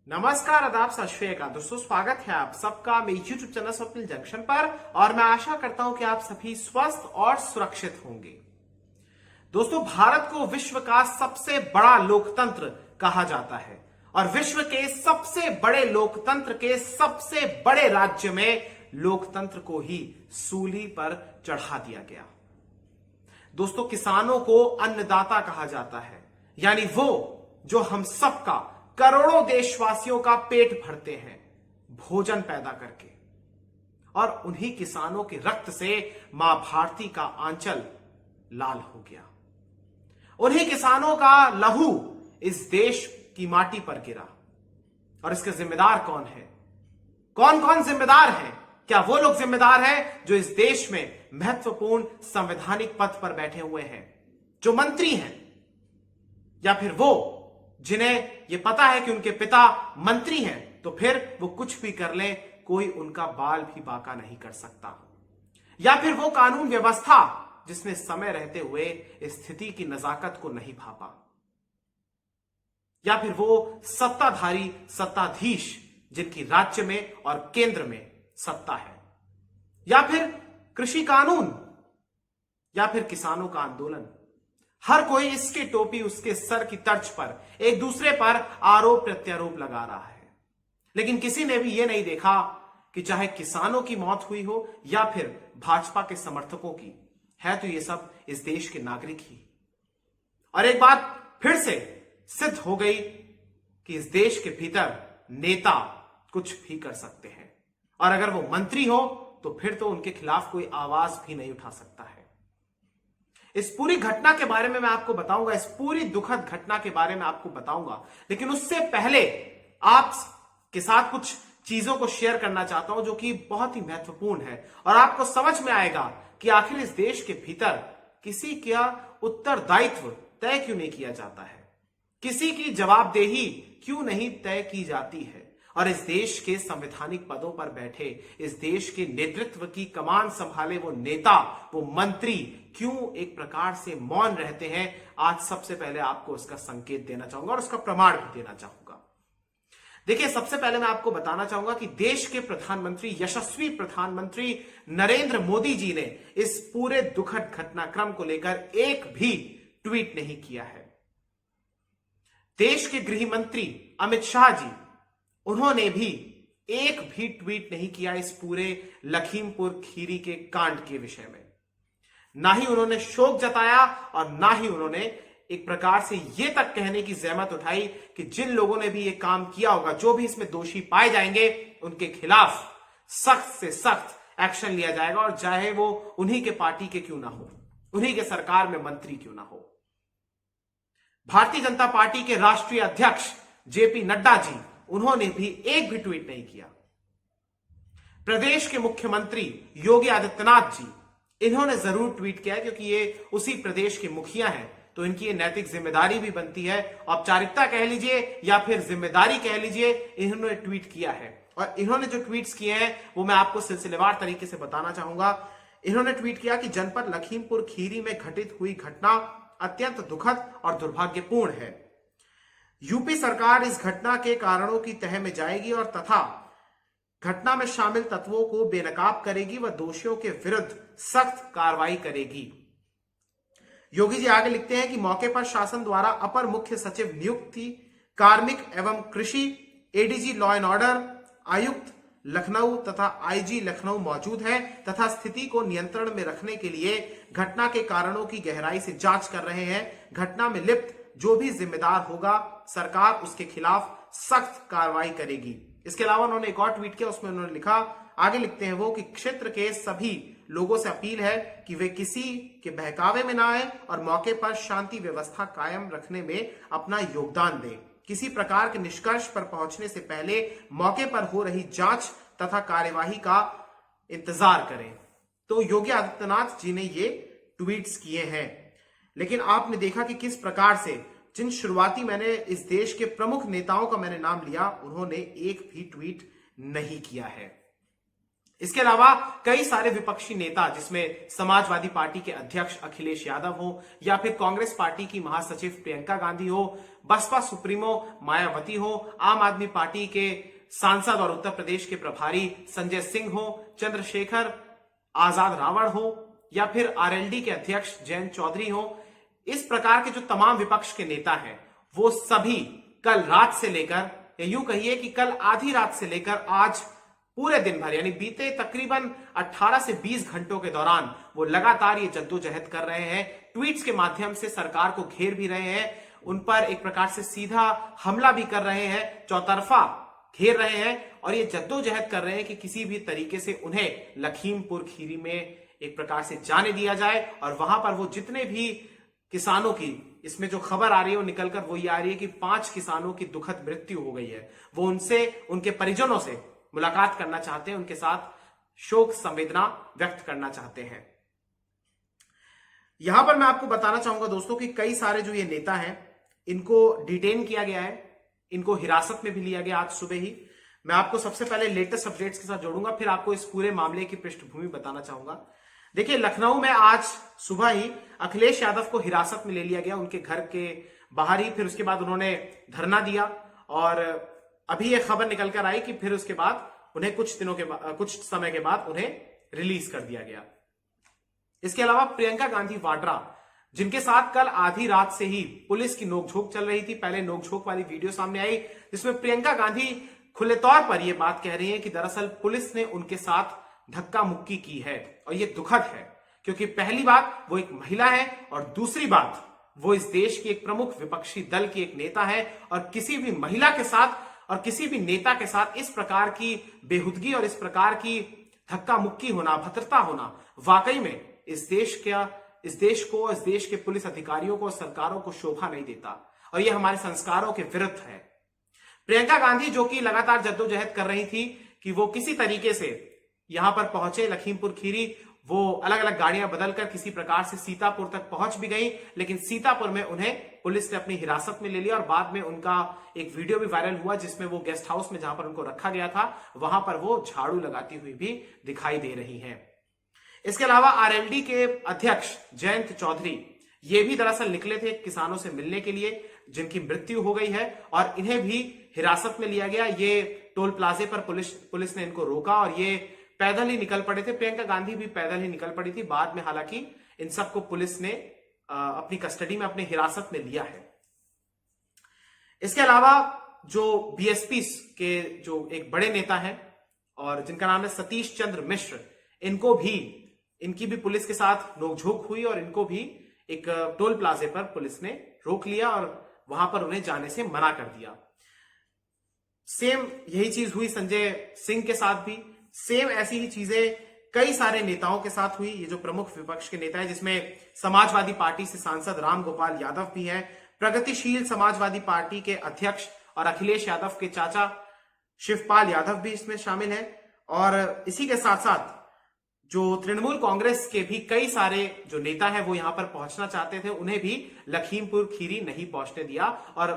नमस्कार, आदाब, सत श्री अकाल। दोस्तों, स्वागत है आप सबका मेरे YouTube चैनल स्वप्निल जंक्शन पर और मैं आशा करता हूं कि आप सभी स्वस्थ और सुरक्षित होंगे। दोस्तों, भारत को विश्व का सबसे बड़ा लोकतंत्र कहा जाता है और विश्व के सबसे बड़े लोकतंत्र के सबसे बड़े राज्य में लोकतंत्र को ही सूली पर चढ़ा दिया गया। दोस्तों, किसानों को अन्नदाता कहा जाता है, यानी वो जो हम सबका, करोड़ों देशवासियों का पेट भरते हैं भोजन पैदा करके, और उन्हीं किसानों के रक्त से मां भारती का आंचल लाल हो गया। उन्हीं किसानों का लहू इस देश की माटी पर गिरा। और इसके जिम्मेदार कौन है? कौन कौन जिम्मेदार है? क्या वो लोग जिम्मेदार हैं जो इस देश में महत्वपूर्ण संवैधानिक पद पर बैठे हुए हैं, जो मंत्री हैं, या फिर वो जिन्हें यह पता है कि उनके पिता मंत्री हैं तो फिर वो कुछ भी कर लें, कोई उनका बाल भी बांका नहीं कर सकता? या फिर वो कानून व्यवस्था जिसने समय रहते हुए स्थिति की नजाकत को नहीं भापा? या फिर वो सत्ताधारी, सत्ताधीश जिनकी राज्य में और केंद्र में सत्ता है? या फिर कृषि कानून? या फिर किसानों का आंदोलन? हर कोई इसकी टोपी उसके सर की तर्ज पर एक दूसरे पर आरोप प्रत्यारोप लगा रहा है, लेकिन किसी ने भी यह नहीं देखा कि चाहे किसानों की मौत हुई हो या फिर भाजपा के समर्थकों की, है तो ये सब इस देश के नागरिक ही। और एक बात फिर से सिद्ध हो गई कि इस देश के भीतर नेता कुछ भी कर सकते हैं, और अगर वो मंत्री हो तो फिर तो उनके खिलाफ कोई आवाज भी नहीं उठा सकता है। इस पूरी घटना के बारे में मैं आपको बताऊंगा, इस पूरी दुखद घटना के बारे में आपको बताऊंगा, लेकिन उससे पहले आप के साथ कुछ चीजों को शेयर करना चाहता हूं जो कि बहुत ही महत्वपूर्ण है, और आपको समझ में आएगा कि आखिर इस देश के भीतर किसी का उत्तरदायित्व तय क्यों नहीं किया जाता है, किसी की जवाबदेही क्यों नहीं तय की जाती है, और इस देश के संवैधानिक पदों पर बैठे, इस देश के नेतृत्व की कमान संभाले वो नेता, वो मंत्री क्यों एक प्रकार से मौन रहते हैं। आज सबसे पहले आपको उसका संकेत देना चाहूंगा और उसका प्रमाण भी देना चाहूंगा। देखिए, सबसे पहले मैं आपको बताना चाहूंगा कि देश के प्रधानमंत्री, यशस्वी प्रधानमंत्री नरेंद्र मोदी जी ने इस पूरे दुखद घटनाक्रम को लेकर एक भी ट्वीट नहीं किया है। देश के गृह मंत्री अमित शाह जी, उन्होंने भी एक भी ट्वीट नहीं किया इस पूरे लखीमपुर खीरी के कांड के विषय में। ना ही उन्होंने शोक जताया और ना ही उन्होंने एक प्रकार से यह तक कहने की जहमत उठाई कि जिन लोगों ने भी यह काम किया होगा, जो भी इसमें दोषी पाए जाएंगे, उनके खिलाफ सख्त से सख्त एक्शन लिया जाएगा, और चाहे वो उन्हीं के पार्टी के क्यों ना हो, उन्हीं के सरकार में मंत्री क्यों ना हो। भारतीय जनता पार्टी के राष्ट्रीय अध्यक्ष जेपी नड्डा जी, उन्होंने भी एक भी ट्वीट नहीं किया। प्रदेश के मुख्यमंत्री योगी आदित्यनाथ जी, इन्होंने जरूर ट्वीट किया क्योंकि ये उसी प्रदेश के मुखिया हैं, तो इनकी ये नैतिक जिम्मेदारी भी बनती है, औपचारिकता कह लीजिए या फिर जिम्मेदारी कह लीजिए, इन्होंने ट्वीट किया है। और इन्होंने जो ट्वीट्स किए हैं वो मैं आपको सिलसिलेवार तरीके से बताना चाहूंगा। इन्होंने ट्वीट किया कि जनपद लखीमपुर खीरी में घटित हुई घटना अत्यंत दुखद और दुर्भाग्यपूर्ण है। यूपी सरकार इस घटना के कारणों की तह में जाएगी और तथा घटना में शामिल तत्वों को बेनकाब करेगी व दोषियों के विरुद्ध सख्त कार्रवाई करेगी। योगी जी आगे लिखते हैं कि मौके पर शासन द्वारा अपर मुख्य सचिव नियुक्ति, कार्मिक एवं कृषि, एडीजी लॉ एंड ऑर्डर, आयुक्त लखनऊ तथा आईजी लखनऊ मौजूद है तथा स्थिति को नियंत्रण में रखने के लिए घटना के कारणों की गहराई से जांच कर रहे हैं। घटना में लिप्त जो भी जिम्मेदार होगा, सरकार उसके खिलाफ सख्त कार्रवाई करेगी। इसके अलावा उन्होंने एक और ट्वीट किया, उसमें उन्होंने लिखा, आगे लिखते हैं वो कि क्षेत्र के सभी लोगों से अपील है कि वे किसी के बहकावे में ना आए और मौके पर शांति व्यवस्था कायम रखने में अपना योगदान दें। किसी प्रकार के निष्कर्ष पर पहुंचने से पहले मौके पर हो रही जांच तथा कार्यवाही का इंतजार करें। तो योगी आदित्यनाथ जी ने ये ट्वीट्स किए हैं। लेकिन आपने देखा कि किस प्रकार से जिन शुरुआती मैंने इस देश के प्रमुख नेताओं का मैंने नाम लिया, उन्होंने एक भी ट्वीट नहीं किया है। इसके अलावा कई सारे विपक्षी नेता, जिसमें समाजवादी पार्टी के अध्यक्ष अखिलेश यादव हो या फिर कांग्रेस पार्टी की महासचिव प्रियंका गांधी हो, बसपा सुप्रीमो मायावती हो, आम आदमी पार्टी के सांसद और उत्तर प्रदेश के प्रभारी संजय सिंह हो, चंद्रशेखर आजाद रावण हो या फिर आरएलडी के अध्यक्ष जयंत चौधरी हो, इस प्रकार के जो तमाम विपक्ष के नेता हैं वो सभी कल रात से लेकर, या यूं कहिए कि कल आधी रात से लेकर आज पूरे दिन भर, यानी बीते तकरीबन 18 से 20 घंटों के दौरान वो लगातार ये जद्दोजहद कर रहे हैं। ट्वीट्स के माध्यम से सरकार को घेर भी रहे हैं, उन पर एक प्रकार से सीधा हमला भी कर रहे हैं, चौतरफा घेर रहे हैं और ये जद्दोजहद कर रहे हैं कि किसी भी तरीके से उन्हें लखीमपुर खीरी में एक प्रकार से जाने दिया जाए और वहां पर वो जितने भी किसानों की, इसमें जो खबर आ रही है वो निकलकर वो ये आ रही है कि 5 किसानों की दुखद मृत्यु हो गई है, वो उनसे, उनके परिजनों से मुलाकात करना चाहते हैं, उनके साथ शोक संवेदना व्यक्त करना चाहते हैं। यहां पर मैं आपको बताना चाहूंगा दोस्तों कि कई सारे जो ये नेता हैं इनको डिटेन किया गया है, इनको हिरासत में भी लिया गया आज सुबह ही। मैं आपको सबसे पहले लेटेस्ट अपडेट्स के साथ जोड़ूंगा, फिर आपको इस पूरे मामले की पृष्ठभूमि बताना चाहूंगा। देखिए, लखनऊ में आज सुबह ही अखिलेश यादव को हिरासत में ले लिया गया, उनके घर के बाहर ही। फिर उसके बाद उन्होंने धरना दिया और अभी यह खबर निकल कर आई कि फिर उसके बाद उन्हें कुछ समय के बाद उन्हें रिलीज कर दिया गया। इसके अलावा प्रियंका गांधी वाड्रा, जिनके साथ कल आधी रात से ही पुलिस की नोकझोंक चल रही थी, पहले नोकझोंक वाली वीडियो सामने आई जिसमें प्रियंका गांधी खुले तौर पर यह बात कह रही है कि दरअसल पुलिस ने उनके साथ धक्का मुक्की की है और यह दुखद है, क्योंकि पहली बात वो एक महिला है और दूसरी बात वो इस देश की एक प्रमुख विपक्षी दल की एक नेता है और किसी भी महिला के साथ और किसी भी नेता के साथ इस प्रकार की बेहुदगी और इस प्रकार की धक्का मुक्की होना, भद्रता होना वाकई में इस देश को, इस देश के पुलिस अधिकारियों को, सरकारों को शोभा नहीं देता और यह हमारे संस्कारों के विरुद्ध है। प्रियंका गांधी जो कि लगातार जद्दोजहद कर रही थी कि वो किसी तरीके से यहां पर पहुंचे लखीमपुर खीरी, वो अलग अलग गाड़ियां बदलकर किसी प्रकार से सीतापुर तक पहुंच भी गई, लेकिन सीतापुर में उन्हें पुलिस ने अपनी हिरासत में ले लिया और बाद में उनका एक वीडियो भी वायरल हुआ जिसमें वो गेस्ट हाउस में जहां पर उनको रखा गया था वहां पर वो झाड़ू लगाती हुई भी दिखाई दे रही हैं। इसके अलावा आरएलडी के अध्यक्ष जयंत चौधरी ये भी दरअसल निकले थे किसानों से मिलने के लिए जिनकी मृत्यु हो गई है और इन्हें भी हिरासत में लिया गया। ये टोल प्लाजे पर पुलिस ने इनको रोका और ये पैदल ही निकल पड़े थे। प्रियंका गांधी भी पैदल ही निकल पड़ी थी। बाद में हालांकि इन सबको पुलिस ने अपनी कस्टडी में, अपनी हिरासत में लिया है। इसके अलावा जो बीएसपी के जो एक बड़े नेता हैं और जिनका नाम है सतीश चंद्र मिश्र, इनकी भी पुलिस के साथ नोकझोंक हुई और इनको भी एक टोल प्लाजे पर पुलिस ने रोक लिया और वहां पर उन्हें जाने से मना कर दिया। सेम यही चीज हुई संजय सिंह के साथ भी, सेम ऐसी ही चीजें कई सारे नेताओं के साथ हुई। ये जो प्रमुख विपक्ष के नेता है जिसमें समाजवादी पार्टी से सांसद राम गोपाल यादव भी हैं, प्रगतिशील समाजवादी पार्टी के अध्यक्ष और अखिलेश यादव के चाचा शिवपाल यादव भी इसमें शामिल हैं और इसी के साथ साथ जो तृणमूल कांग्रेस के भी कई सारे जो नेता हैं वो यहां पर पहुंचना चाहते थे, उन्हें भी लखीमपुर खीरी नहीं पहुंचने दिया और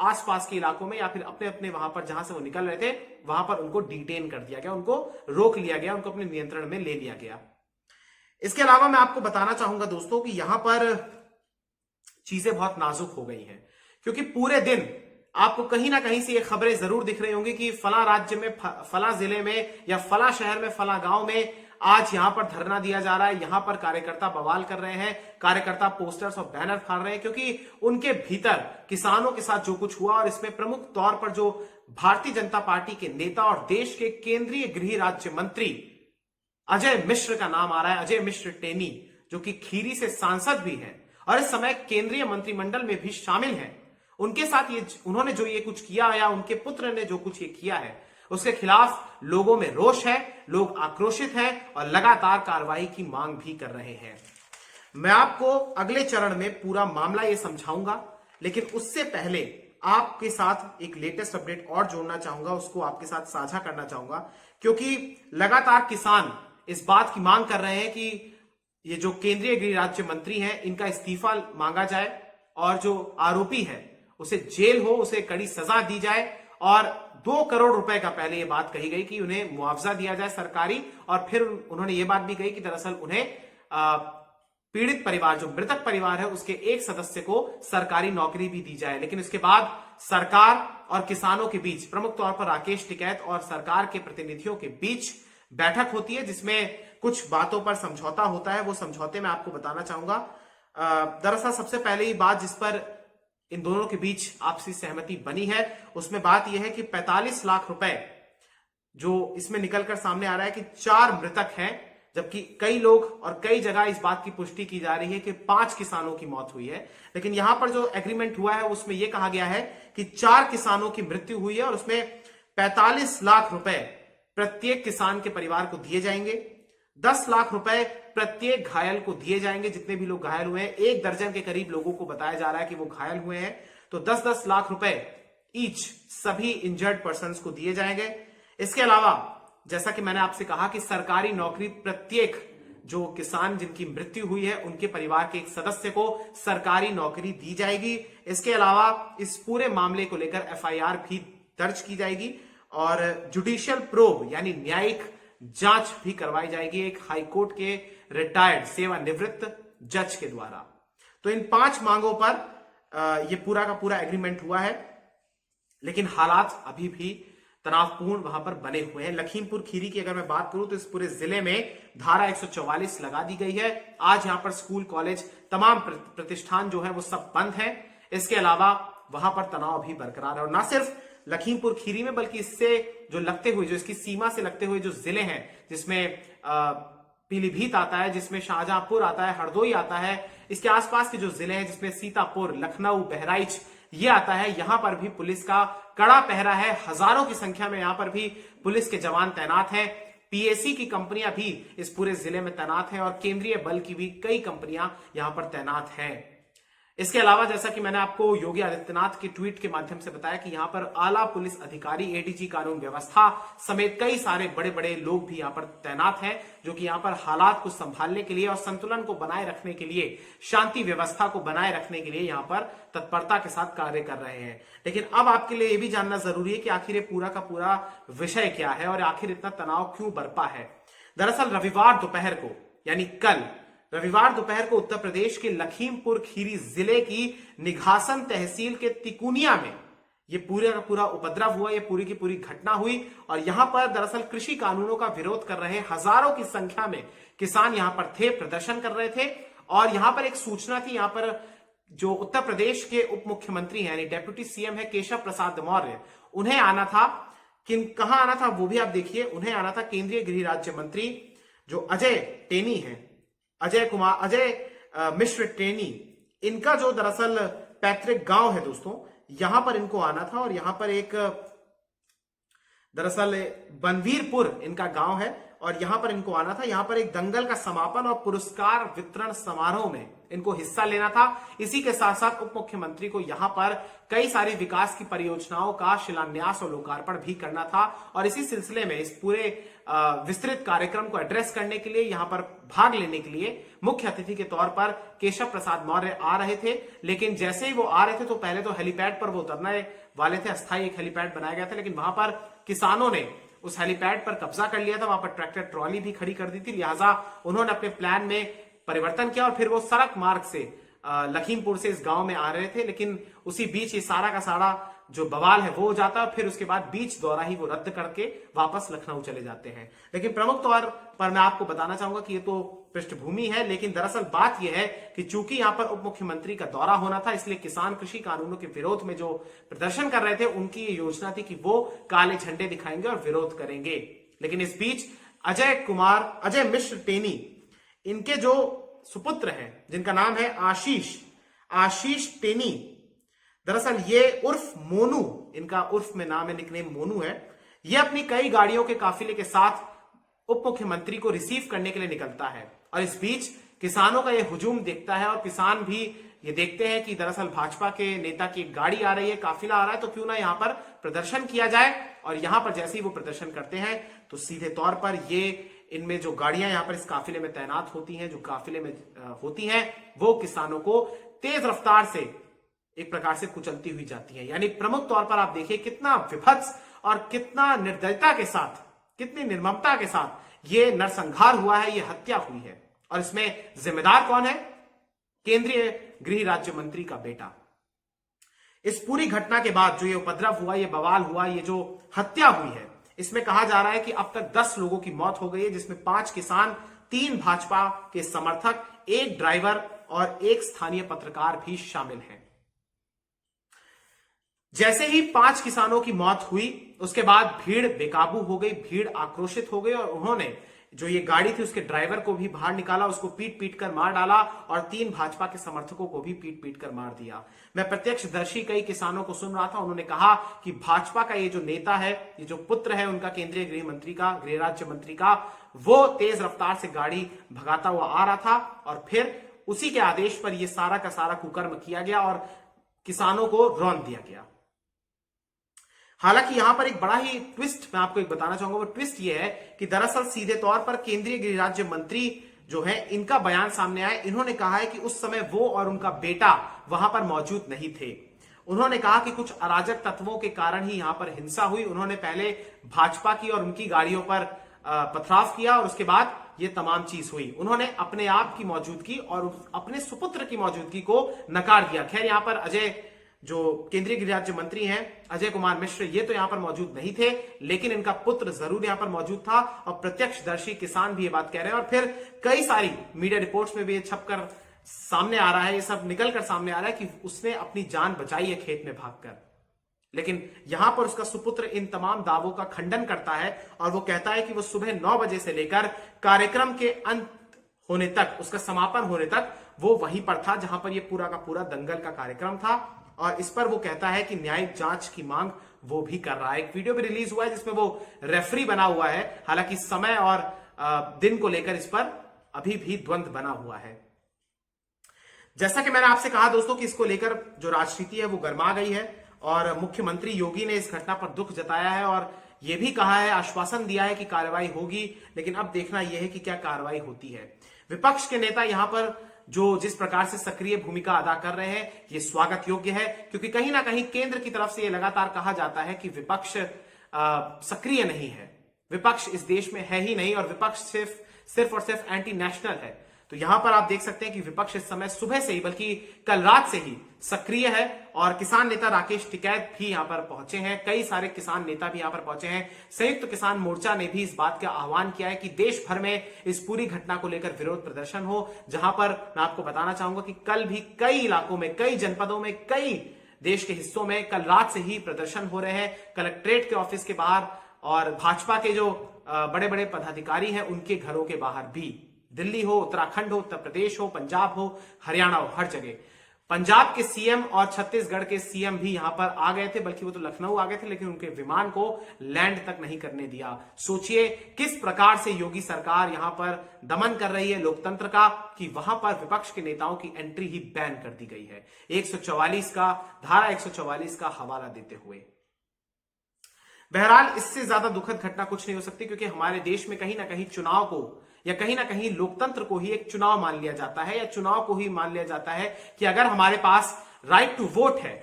आसपास के इलाकों में या फिर अपने अपने वहां पर जहां से वो निकल रहे थे वहां पर उनको डिटेन कर दिया गया, उनको रोक लिया गया, उनको अपने नियंत्रण में ले लिया गया। इसके अलावा मैं आपको बताना चाहूंगा दोस्तों कि यहां पर चीजें बहुत नाजुक हो गई हैं, क्योंकि पूरे दिन आपको कहीं ना कहीं से ये खबरें जरूर दिख रही होंगी कि फला राज्य में, फला जिले में या फला शहर में, फला गांव में आज यहां पर धरना दिया जा रहा है, यहां पर कार्यकर्ता बवाल कर रहे हैं, कार्यकर्ता पोस्टर्स और बैनर फाड़ रहे हैं, क्योंकि उनके भीतर किसानों के साथ जो कुछ हुआ और इसमें प्रमुख तौर पर जो भारतीय जनता पार्टी के नेता और देश के केंद्रीय गृह राज्य मंत्री अजय मिश्र का नाम आ रहा है, अजय मिश्र टेनी, जो कि खीरी से सांसद भी हैं और इस समय केंद्रीय मंत्रिमंडल में भी शामिल हैं। उनके साथ उन्होंने जो ये कुछ किया या उनके पुत्र ने जो कुछ ये किया है उसके खिलाफ लोगों में रोष है, लोग आक्रोशित हैं और लगातार कार्रवाई की मांग भी कर रहे हैं। मैं आपको अगले चरण में पूरा मामला ये समझाऊंगा, लेकिन उससे पहले आपके साथ एक लेटेस्ट अपडेट और जोड़ना चाहूंगा, उसको आपके साथ साझा करना चाहूंगा, क्योंकि लगातार किसान इस बात की मांग कर रहे हैं कि ये जो केंद्रीय गृह राज्य मंत्री हैं इनका इस्तीफा मांगा जाए और जो आरोपी है उसे जेल हो, उसे कड़ी सजा दी जाए और 2 करोड़ रुपए का पहले ये बात कही गई कि उन्हें मुआवजा दिया जाए सरकारी, और फिर उन्होंने ये बात भी कही कि दरअसल उन्हें पीड़ित परिवार, जो मृतक परिवार है, उसके एक सदस्य को सरकारी नौकरी भी दी जाए। लेकिन उसके बाद सरकार और किसानों के बीच, प्रमुख तौर पर राकेश टिकैत और सरकार के प्रतिनिधियों के बीच बैठक होती है, जिसमें कुछ बातों पर समझौता होता है। वो समझौते में आपको बताना चाहूंगा। दरअसल सबसे पहले ही बात जिस पर इन दोनों के बीच आपसी सहमति बनी है, उसमें बात यह है कि 45 लाख रुपए जो इसमें निकलकर सामने आ रहा है कि 4 मृतक हैं, जबकि कई लोग और कई जगह इस बात की पुष्टि की जा रही है कि 5 किसानों की मौत हुई है। लेकिन यहां पर जो एग्रीमेंट हुआ है उसमें यह कहा गया है कि 4 किसानों की मृत्यु हुई है और उसमें 45 लाख रुपए प्रत्येक किसान के परिवार को दिए जाएंगे। 10 लाख रुपए प्रत्येक घायल को दिए जाएंगे, जितने भी लोग घायल हुए हैं। 1 दर्जन के करीब लोगों को बताया जा रहा है कि वो घायल हुए हैं, तो 10-10 लाख रुपए ईच सभी इंजर्ड पर्संस को दिए जाएंगे। इसके अलावा जैसा कि मैंने आपसे कहा कि सरकारी नौकरी, प्रत्येक जो किसान जिनकी मृत्यु हुई है उनके परिवार के एक सदस्य को सरकारी नौकरी दी जाएगी। इसके अलावा इस पूरे मामले को लेकर एफआईआर भी दर्ज की जाएगी और जुडिशियल प्रोब यानी न्यायिक जांच भी करवाई जाएगी एक हाईकोर्ट के रिटायर्ड सेवानिवृत्त जज के द्वारा। तो इन 5 मांगों पर यह पूरा का पूरा एग्रीमेंट हुआ है, लेकिन हालात अभी भी तनावपूर्ण वहां पर बने हुए हैं। लखीमपुर खीरी की अगर मैं बात करूं तो इस पूरे जिले में धारा 144 लगा दी गई है। आज यहां पर स्कूल, कॉलेज, तमाम प्रतिष्ठान जो है वो सब बंद है। इसके अलावा वहां पर तनाव भी बरकरार है, और ना सिर्फ लखीमपुर खीरी में बल्कि इससे जो लगते हुए, जो इसकी सीमा से लगते हुए जो जिले हैं, जिसमें पीलीभीत आता है, जिसमें शाहजहांपुर आता है, हरदोई आता है, इसके आसपास के जो जिले हैं जिसमें सीतापुर, लखनऊ, बहराइच ये आता है, यहां पर भी पुलिस का कड़ा पहरा है। हजारों की संख्या में यहां पर भी पुलिस के जवान तैनात हैं। पीएसी की कंपनियां भी इस पूरे जिले में तैनात हैं और केंद्रीय बल की भी कई कंपनियां यहां पर तैनात हैं। इसके अलावा जैसा कि मैंने आपको योगी आदित्यनाथ के ट्वीट के माध्यम से बताया कि यहां पर आला पुलिस अधिकारी, एडीजी कानून व्यवस्था समेत कई सारे बड़े बड़े लोग भी यहां पर तैनात हैं, जो कि यहां पर हालात को संभालने के लिए और संतुलन को बनाए रखने के लिए, शांति व्यवस्था को बनाए रखने के लिए यहां पर तत्परता के साथ कार्य कर रहे हैं। लेकिन अब आपके लिए यह भी जानना जरूरी है कि आखिर ये पूरा का पूरा विषय क्या है और आखिर इतना तनाव क्यों बरपा है। दरअसल रविवार दोपहर को, यानी कल रविवार दोपहर को उत्तर प्रदेश के लखीमपुर खीरी जिले की निघासन तहसील के तिकुनिया में ये पूरा का पूरा उपद्रव हुआ, ये पूरी की पूरी घटना हुई। और यहां पर दरअसल कृषि कानूनों का विरोध कर रहे हजारों की संख्या में किसान यहां पर थे, प्रदर्शन कर रहे थे। और यहां पर एक सूचना थी, यहां पर जो उत्तर प्रदेश के उप मुख्यमंत्री हैं, यानी डेप्यूटी सीएम है केशव प्रसाद मौर्य, उन्हें आना था। कहां आना था वो भी आप देखिए। उन्हें आना था केंद्रीय गृह राज्य मंत्री जो अजय टेनी है, अजय मिश्र टेनी, इनका जो दरअसल पैतृक गांव है दोस्तों, यहां पर इनको आना था। और यहां पर एक दरअसल बनवीरपुर इनका गांव है और यहां पर इनको आना था। यहां पर एक दंगल का समापन और पुरस्कार वितरण समारोह में इनको हिस्सा लेना था। इसी के साथ साथ उप मुख्यमंत्री को यहां पर कई सारी विकास की परियोजनाओं का शिलान्यास और लोकार्पण भी करना था। और इसी सिलसिले में इस पूरे विस्तृत कार्यक्रम को एड्रेस करने के लिए, यहां पर भाग लेने के लिए मुख्य अतिथि के तौर पर केशव प्रसाद मौर्य आ रहे थे। लेकिन जैसे ही वो आ रहे थे तो पहले तो हेलीपैड पर वो उतरने वाले थे। अस्थायी एक हेलीपैड बनाया गया था, लेकिन वहां पर किसानों ने उस हेलीपैड पर कब्जा कर लिया था। वहां पर ट्रैक्टर ट्रॉली भी खड़ी कर दी थी, लिहाजा उन्होंने अपने प्लान में परिवर्तन किया और फिर वो सड़क मार्ग से लखीमपुर से इस गांव में आ रहे थे। लेकिन उसी बीच ये सारा का सारा जो बवाल है वो हो जाता है। फिर उसके बाद बीच दौरा ही वो रद्द करके वापस लखनऊ चले जाते हैं। लेकिन प्रमुख तौर पर मैं आपको बताना चाहूंगा कि ये तो पृष्ठभूमि है, लेकिन दरअसल बात यह है कि चूंकि यहां पर उप मुख्यमंत्री का दौरा होना था, इसलिए किसान कृषि कानूनों के विरोध में जो प्रदर्शन कर रहे थे उनकी ये योजना थी कि वो काले झंडे दिखाएंगे और विरोध करेंगे। लेकिन इस बीच अजय मिश्र टेनी, इनके जो सुपुत्र हैं जिनका नाम है आशीष टेनी, दरअसल ये उर्फ मोनू, इनका उर्फ में नाम है, निकनेम मोनू है। ये अपनी कई गाड़ियों के काफिले के साथ उप मुख्यमंत्री को रिसीव करने के लिए निकलता है। और इस बीच किसानों का यह हुजूम देखता है और किसान भी ये देखते हैं कि दरअसल भाजपा के नेता की गाड़ी आ रही है, काफिला आ रहा है, तो क्यों ना यहां पर प्रदर्शन किया जाए। और यहां पर जैसे ही वो प्रदर्शन करते हैं तो सीधे तौर पर ये इनमें जो गाड़ियां यहां पर इस काफिले में तैनात होती हैं, जो काफिले में होती हैं, वो किसानों को तेज रफ्तार से एक प्रकार से कुचलती हुई जाती है। यानी प्रमुख तौर पर आप देखिए कितना विभत्स और कितना निर्दयता के साथ, कितनी निर्ममता के साथ ये नरसंहार हुआ है, ये हत्या हुई है। और इसमें जिम्मेदार कौन है? केंद्रीय गृह राज्य मंत्री का बेटा। इस पूरी घटना के बाद जो ये उपद्रव हुआ, ये बवाल हुआ, ये जो हत्या हुई है, इसमें कहा जा रहा है कि अब तक 10 लोगों की मौत हो गई है, जिसमें 5 किसान, 3 भाजपा के समर्थक, 1 ड्राइवर और 1 स्थानीय पत्रकार भी शामिल हैं। जैसे ही 5 किसानों की मौत हुई, उसके बाद भीड़ बेकाबू हो गई, भीड़ आक्रोशित हो गई और उन्होंने जो ये गाड़ी थी उसके ड्राइवर को भी बाहर निकाला, उसको पीट पीट कर मार डाला और 3 भाजपा के समर्थकों को भी पीट पीट कर मार दिया। मैं प्रत्यक्षदर्शी कई किसानों को सुन रहा था, उन्होंने कहा कि भाजपा का ये जो नेता है, ये जो पुत्र है उनका, केंद्रीय गृह मंत्री का, गृह राज्य मंत्री का, वो तेज रफ्तार से गाड़ी भगाता हुआ आ रहा था और फिर उसी के आदेश पर यह सारा का सारा कुकर्म किया गया और किसानों को रौंद दिया गया। हालांकि यहां पर एक बड़ा ही ट्विस्ट मैं आपको एक बताना चाहूंगा। वो ट्विस्ट ये है कि दरअसल सीधे तौर पर केंद्रीय गृह राज्य मंत्री जो है, इनका बयान सामने आया। इन्होंने कहा है कि उस समय वो और उनका बेटा वहां पर मौजूद नहीं थे। उन्होंने कहा कि कुछ अराजक तत्वों के कारण ही यहां पर हिंसा हुई। उन्होंने पहले भाजपा की और उनकी गाड़ियों पर पथराव किया और उसके बाद ये तमाम चीज हुई। उन्होंने अपने आप की मौजूदगी और अपने सुपुत्र की मौजूदगी को नकार दिया। खैर, यहां पर अजय जो केंद्रीय गृह राज्य मंत्री हैं, अजय कुमार मिश्र, ये तो यहां पर मौजूद नहीं थे, लेकिन इनका पुत्र जरूर यहां पर मौजूद था और प्रत्यक्षदर्शी किसान भी ये बात कह रहे हैं। और फिर कई सारी मीडिया रिपोर्ट्स में भी ये छपकर सामने आ रहा है, ये सब निकलकर सामने आ रहा है कि उसने अपनी जान बचाई है खेत में भागकर। लेकिन यहां पर उसका सुपुत्र इन तमाम दावों का खंडन करता है और वो कहता है कि वो सुबह 9 बजे से लेकर कार्यक्रम के अंत होने तक, उसका समापन होने तक वो वहीं पर था जहां पर ये पूरा का पूरा दंगल का कार्यक्रम था। और इस पर वो कहता है कि न्यायिक जांच की मांग वो भी कर रहा है। एक वीडियो भी रिलीज हुआ है जिसमें वो रेफरी बना हुआ है। हालांकि समय और दिन को लेकर इस पर अभी भी द्वंद्व बना हुआ है। जैसा कि मैंने आपसे कहा दोस्तों कि इसको लेकर जो राजनीति है वो गर्मा गई है और मुख्यमंत्री योगी ने इस घटना पर दुख जताया है और यह भी कहा है, आश्वासन दिया है कि कार्रवाई होगी। लेकिन अब देखना यह है कि क्या कार्रवाई होती है। विपक्ष के नेता यहां पर जो जिस प्रकार से सक्रिय भूमिका अदा कर रहे हैं, ये स्वागत योग्य है, क्योंकि कहीं ना कहीं केंद्र की तरफ से ये लगातार कहा जाता है कि विपक्ष सक्रिय नहीं है, विपक्ष इस देश में है ही नहीं और विपक्ष सिर्फ और सिर्फ एंटी नेशनल है। तो यहां पर आप देख सकते हैं कि विपक्ष इस समय सुबह से ही, बल्कि कल रात से ही सक्रिय है और किसान नेता राकेश टिकैत भी यहां पर पहुंचे हैं, कई सारे किसान नेता भी यहां पर पहुंचे हैं। संयुक्त किसान मोर्चा ने भी इस बात का आह्वान किया है कि देश भर में इस पूरी घटना को लेकर विरोध प्रदर्शन हो। जहां पर मैं आपको बताना चाहूंगा कि कल भी कई इलाकों में, कई जनपदों में, कई देश के हिस्सों में कल रात से ही प्रदर्शन हो रहे हैं, कलेक्ट्रेट के ऑफिस के बाहर और भाजपा के जो बड़े बड़े पदाधिकारी हैं उनके घरों के बाहर भी। दिल्ली हो, उत्तराखंड हो, उत्तर प्रदेश हो, पंजाब हो, हरियाणा हो, हर जगह। पंजाब के सीएम और छत्तीसगढ़ के सीएम भी यहां पर आ गए थे, बल्कि वो तो लखनऊ आ गए थे, लेकिन उनके विमान को लैंड तक नहीं करने दिया। सोचिए किस प्रकार से योगी सरकार यहां पर दमन कर रही है लोकतंत्र का, कि वहां पर विपक्ष के नेताओं की एंट्री ही बैन कर दी गई है। 144 का धारा 144 का हवाला देते हुए। बहरहाल इससे ज्यादा दुखद घटना कुछ नहीं हो सकती, क्योंकि हमारे देश में कहीं ना कहीं चुनाव को या कहीं ना कहीं लोकतंत्र को ही एक चुनाव मान लिया जाता है, या चुनाव को ही मान लिया जाता है कि अगर हमारे पास राइट टू वोट है,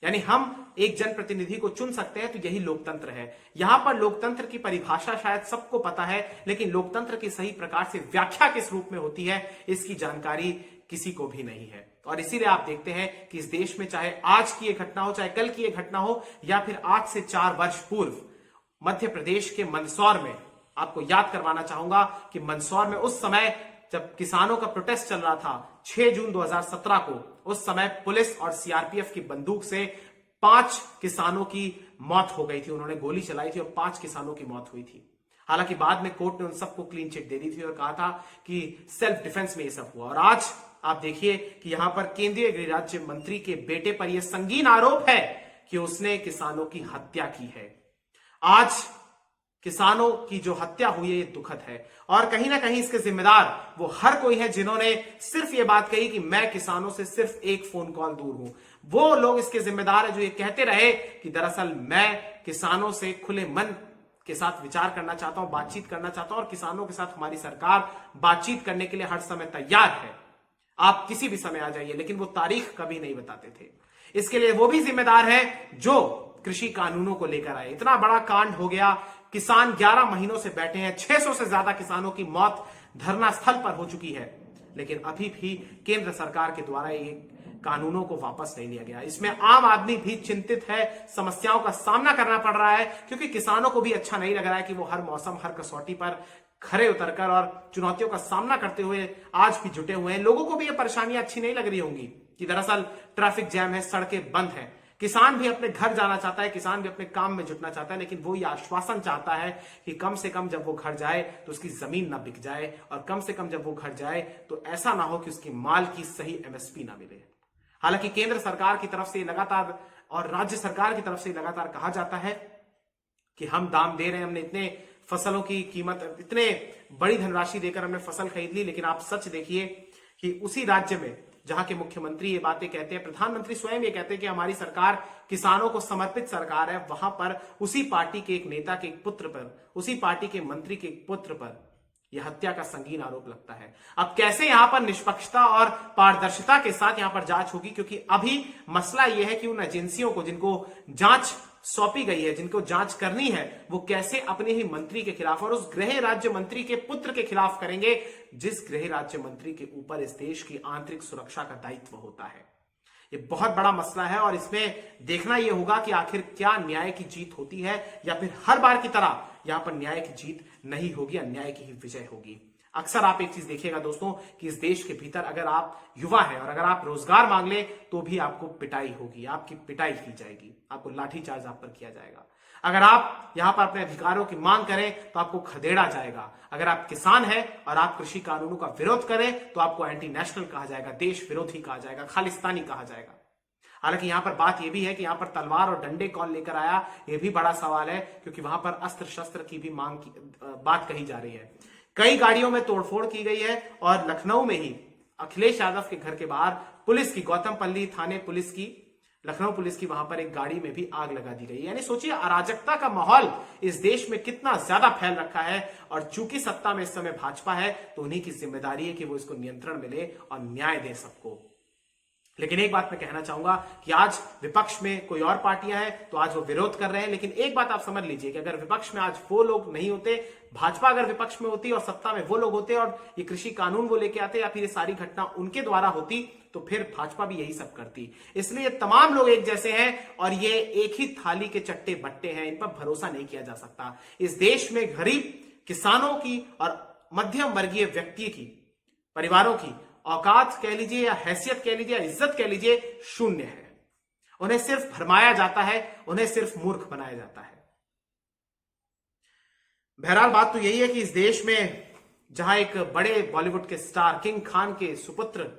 यानी हम एक जनप्रतिनिधि को चुन सकते हैं, तो यही लोकतंत्र है। यहां पर लोकतंत्र की परिभाषा शायद सबको पता है, लेकिन लोकतंत्र की सही प्रकार से व्याख्या किस रूप में होती है, इसकी जानकारी किसी को भी नहीं है। और इसीलिए आप देखते हैं कि इस देश में चाहे आज की ये घटना हो, चाहे कल की ये घटना हो, या फिर आज से 4 वर्ष पूर्व मध्य प्रदेश के मंदसौर में, आपको याद करवाना चाहूंगा कि मंदसौर में उस समय जब किसानों का प्रोटेस्ट चल रहा था 6 जून 2017 को, उस समय पुलिस और सीआरपीएफ की बंदूक से 5 किसानों की मौत हो गई थी। उन्होंने गोली चलाई थी और 5 किसानों की मौत हुई थी। हालांकि बाद में कोर्ट ने उन सबको क्लीन चिट दे दी थी और कहा था कि सेल्फ डिफेंस में ये सब हुआ। और आज आप देखिए कि यहां पर केंद्रीय गृह राज्य मंत्री के बेटे पर यह संगीन आरोप है कि उसने किसानों की हत्या की है। आज किसानों की जो हत्या हुई है ये दुखद है और कहीं ना कहीं इसके जिम्मेदार वो हर कोई है जिन्होंने सिर्फ ये बात कही कि मैं किसानों से सिर्फ एक फोन कॉल दूर हूं। वो लोग इसके जिम्मेदार है जो ये कहते रहे कि दरअसल मैं किसानों से खुले मन के साथ विचार करना चाहता हूं, बातचीत करना चाहता हूं और किसानों के साथ हमारी सरकार बातचीत करने के लिए हर समय तैयार है, आप किसी भी समय आ जाइए। लेकिन वो तारीख कभी नहीं बताते थे। इसके लिए वो भी जिम्मेदार है जो कृषि कानूनों को लेकर आए, इतना बड़ा कांड हो गया, किसान 11 महीनों से बैठे हैं, 600 से ज्यादा किसानों की मौत धरना स्थल पर हो चुकी है, लेकिन अभी भी केंद्र सरकार के द्वारा ये कानूनों को वापस नहीं लिया गया। इसमें आम आदमी भी चिंतित है, समस्याओं का सामना करना पड़ रहा है, क्योंकि किसानों को भी अच्छा नहीं लग रहा है कि वो हर मौसम, हर कसौटी पर खरे उतरकर और चुनौतियों का सामना करते हुए आज भी जुटे हुए हैं। लोगों को भी ये परेशानियां अच्छी नहीं लग रही होंगी कि दरअसल ट्रैफिक जैम है, सड़कें बंद हैं, किसान भी अपने घर जाना चाहता है, किसान भी अपने काम में जुटना चाहता है, लेकिन वो ये आश्वासन चाहता है कि कम से कम जब वो घर जाए तो उसकी जमीन ना बिक जाए, और कम से कम जब वो घर जाए तो ऐसा ना हो कि उसकी माल की सही एमएसपी ना मिले। हालांकि केंद्र सरकार की तरफ से लगातार और राज्य सरकार की तरफ से लगातार कहा जाता है कि हम दाम दे रहे हैं, हमने इतने फसलों की कीमत, इतने बड़ी धनराशि देकर हमने फसल खरीद ली, लेकिन आप सच देखिए कि उसी राज्य में जहां के मुख्यमंत्री ये बातें कहते हैं, प्रधानमंत्री स्वयं ये कहते हैं कि हमारी सरकार किसानों को समर्पित सरकार है, वहां पर उसी पार्टी के एक नेता के एक पुत्र पर, उसी पार्टी के मंत्री के एक पुत्र पर यह हत्या का संगीन आरोप लगता है। अब कैसे यहां पर निष्पक्षता और पारदर्शिता के साथ यहां पर जांच होगी, क्योंकि अभी मसला यह है कि उन एजेंसियों को जिनको जांच सौंपी गई है, जिनको जांच करनी है, वो कैसे अपने ही मंत्री के खिलाफ और उस गृह राज्य मंत्री के पुत्र के खिलाफ करेंगे, जिस गृह राज्य मंत्री के ऊपर इस देश की आंतरिक सुरक्षा का दायित्व होता है। ये बहुत बड़ा मसला है और इसमें देखना यह होगा कि आखिर क्या न्याय की जीत होती है, या फिर हर बार की तरह यहां पर न्याय की जीत नहीं होगी, अन्याय की ही विजय होगी। अक्सर आप एक चीज देखिएगा दोस्तों कि इस देश के भीतर अगर आप युवा हैं और अगर आप रोजगार मांग ले तो भी आपको पिटाई होगी, आपकी पिटाई की जाएगी, आपको लाठीचार्ज आप पर किया जाएगा। अगर आप यहां पर अपने अधिकारों की मांग करें तो आपको खदेड़ा जाएगा। अगर आप किसान हैं और आप कृषि कानूनों का विरोध करें तो आपको एंटी नेशनल कहा जाएगा, देश विरोधी कहा जाएगा, खालिस्तानी कहा जाएगा। हालांकि यहां पर बात यह भी है कि यहां पर तलवार और डंडे कौन लेकर आया, यह भी बड़ा सवाल है, क्योंकि वहां पर अस्त्र शस्त्र की भी मांग की बात कही जा रही है। कई गाड़ियों में तोड़फोड़ की गई है और लखनऊ में ही अखिलेश यादव के घर के बाहर पुलिस की, गौतमपल्ली थाने पुलिस की, लखनऊ पुलिस की वहां पर एक गाड़ी में भी आग लगा दी गई। यानी सोचिए अराजकता का माहौल इस देश में कितना ज्यादा फैल रखा है, और चूंकि सत्ता में इस समय भाजपा है तो उन्हीं की जिम्मेदारी है कि वो इसको नियंत्रण मिले और न्याय दे सबको। लेकिन एक बात मैं कहना चाहूंगा कि आज विपक्ष में कोई और पार्टियां हैं तो आज वो विरोध कर रहे हैं, लेकिन एक बात आप समझ लीजिए कि अगर विपक्ष में आज वो लोग नहीं होते, भाजपा अगर विपक्ष में होती और सत्ता में वो लोग होते और ये कृषि कानून वो लेके आते या फिर ये सारी घटना उनके द्वारा होती, तो फिर भाजपा भी यही सब करती। इसलिए तमाम लोग एक जैसे हैं और ये एक ही थाली के चट्टे बट्टे हैं, इन पर भरोसा नहीं किया जा सकता। इस देश में गरीब किसानों की और मध्यम वर्गीय व्यक्ति की, परिवारों की औकात कह लीजिए या हैसियत कह लीजिए या इज्जत कह लीजिए, शून्य है। उन्हें सिर्फ भरमाया जाता है, उन्हें सिर्फ मूर्ख बनाया जाता है। बहरहाल बात तो यही है कि इस देश में जहां एक बड़े बॉलीवुड के स्टार किंग खान के सुपुत्र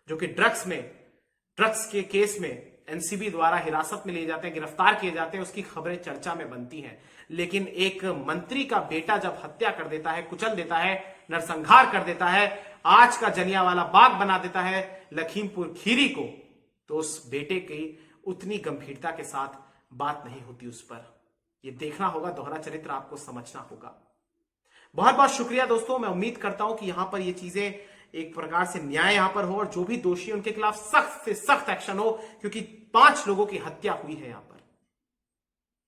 जो कि ड्रग्स के केस में एनसीबी द्वारा हिरासत में लिए जाते हैं, गिरफ्तार किए जाते हैं, उसकी खबरें चर्चा में बनती हैं। लेकिन एक मंत्री का बेटा जब हत्या कर देता है, कुचल देता है, नरसंहार कर देता है, आज का जलियांवाला बाग बना देता है लखीमपुर खीरी को, तो उस बेटे की उतनी गंभीरता के साथ बात नहीं होती उस पर। यह देखना होगा, दोहरा चरित्र आपको समझना होगा। बहुत बहुत शुक्रिया दोस्तों, मैं उम्मीद करता हूं कि यहां पर ये चीजें एक प्रकार से न्याय यहां पर हो और जो भी दोषी उनके खिलाफ सख्त से सख्त एक्शन हो, क्योंकि 5 लोगों की हत्या हुई है यहां पर।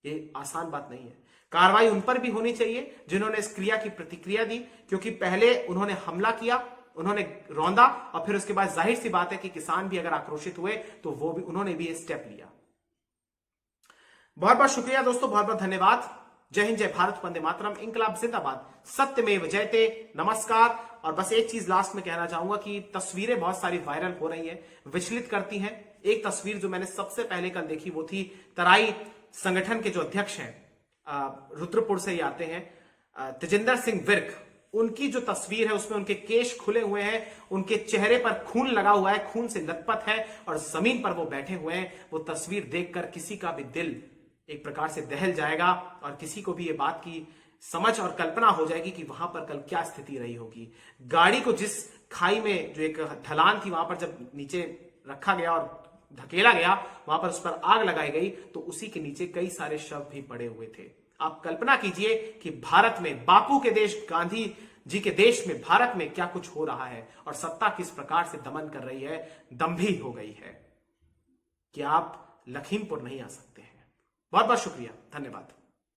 ये आसान बात नहीं है। कार्रवाई उन पर भी होनी चाहिए जिन्होंने इस क्रिया की प्रतिक्रिया दी, क्योंकि पहले उन्होंने हमला किया, उन्होंने रौंदा और फिर उसके बाद जाहिर सी बात है कि किसान भी अगर आक्रोशित हुए तो वो भी, उन्होंने भी ये स्टेप लिया। बहुत बहुत शुक्रिया दोस्तों, बहुत बहुत धन्यवाद। जय हिंद, जय भारत, वंदे मातरम, इंकलाब जिंदाबाद, सत्यमेव जयते, नमस्कार। और बस एक चीज लास्ट में कहना चाहूंगा कि तस्वीरें बहुत सारी वायरल हो रही हैं, विचलित करती हैं। एक तस्वीर जो मैंने सबसे पहले कल देखी वो थी तराई संगठन के जो अध्यक्ष हैं, रुद्रपुर से ही आते हैं, तेजिंदर सिंह विर्क, उनकी जो तस्वीर है उसमें उनके केश खुले हुए हैं, उनके चेहरे पर खून लगा हुआ है, खून से लथपथ है और जमीन पर वो बैठे हुए हैं। वो तस्वीर देखकर किसी का भी दिल एक प्रकार से दहल जाएगा और किसी को भी ये बात की समझ और कल्पना हो जाएगी कि वहां पर कल क्या स्थिति रही होगी। गाड़ी को जिस खाई में, जो एक ढलान थी, वहां पर जब नीचे रखा गया और धकेला गया, वहां पर उस पर आग लगाई गई, तो उसी के नीचे कई सारे शव भी पड़े हुए थे। आप कल्पना कीजिए कि भारत में, बापू के देश, गांधी जी के देश में, भारत में क्या कुछ हो रहा है और सत्ता किस प्रकार से दमन कर रही है, दंभी हो गई है कि आप लखीमपुर नहीं आ सकते हैं। बहुत बहुत शुक्रिया, धन्यवाद।